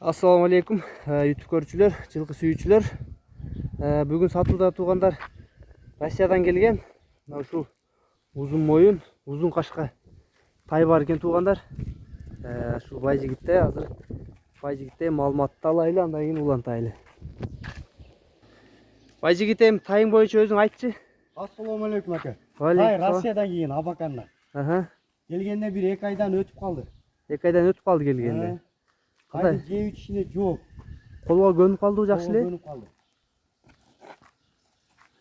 Assalamu alaikum YouTube görücüler, жылкы сүйүүчүлөр. Бүгүн сатылда туугандар Россиядан келген. Мына ушул узун моюн, узун кашка тай бар экен туугандар. Ушул байжигитте азыр байжигитте маалыматты алайлы, андан кийин улантайлы. Байжигитем, тайың боюнча өзүң айтчы. Assalamu alaikum aka. Тай Россиядан келген Абакандан. Келгенде bir 2 айдан өтүп калды. 2 айдан өтүп калды келгенде. Кандай жеп ичине жооп. Колго көнүп калды жакшы эле. Көнүп калды.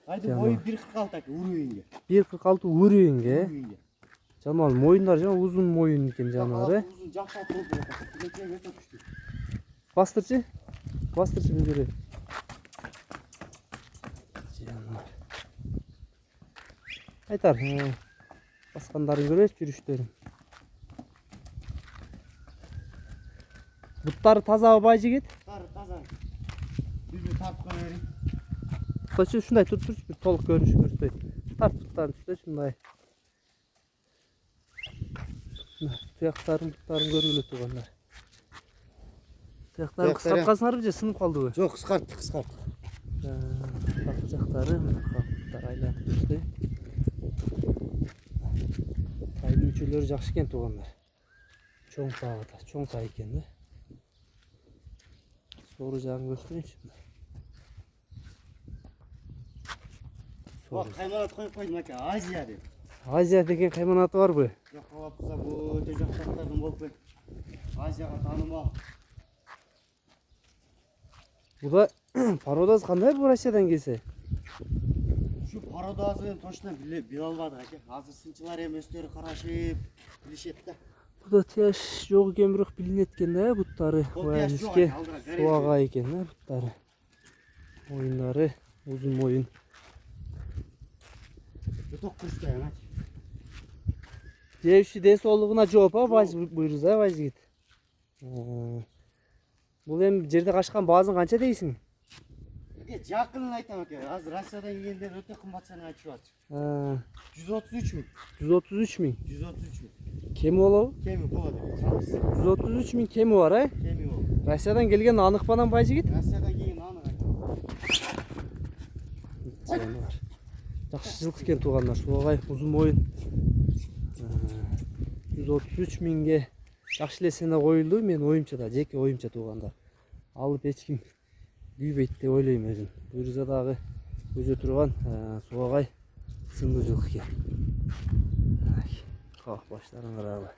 Айдын бою 1.46 aka үрүнгө. 1.46 үрүнгө. Жанагы моюндар жана узун моюн экен жанагы. Узун жакша болду. Тилекке өтө түштү. Бастырчы. Бастырчы бүгүрө. Айтар. Баскандарын көрөсүз, жүрүштөрүн. Буттары таза байжигит? Таза. Биздин тарткан ери. Кочу ушундай туттурчу, бир толук көрүнүш көрсөтөйт. Тарттан түштө ушундай. Туяктарын көргүлө тургандар. Туяктарын кыскарткансыңарбы же сынып калдыбы? Жок, кыскарттык. Жактары айланып түштү. Тайдын үчөлөрү жакшы экен туугандар. Чоң тагыда, чоң тай экен да. Soru jağını göstereyim şimdi. Bak kaymanat koyup koydum aka, Azia dedi. Azia degen kaymanatı var bu. Yok kalapsa bu öte jaktarlardan bolup ben. Aziyaga tanımal. Bu da parodaz kanday bu Rusya'dan gelse? Şu parodazını точно bile almadık aka. Hazır sınçılar hem östörü karaşıp bilişet de. Bu da tiyaş yok eкен бирок билинет экен да буттары. Баянышке суага экен да буттары. Моюндары узун моюн. Юток курчтай ана. Жеуши десоолугуна жооп буйруз байжигит. Бул эми жерде качкан баазын канча дейсиң? Жакынын айтам aka. Азыр Россиядан келгендер өтө кымбат саны айтып атыр. 133 миң. 133 миң. 133 миң. Kemi болобу? Kemi болот. 133 миң kemi var ha? Kemi болот. Rusya'dan gelgen anık banan bayjigit? Россиядан келген анық aka. Жаныбар. Жакшы жылкы экен туугандар, суагай узун моюн. 133 миңге жакшы эле сene коюлду, мен оюмча да, жеке оюмча туугандар. Алып эч ким күйбөйт деп ойлойм өзүм. Буйруза дагы өзө турган суагай сындуу жылкы экен. Баштарын карагыла.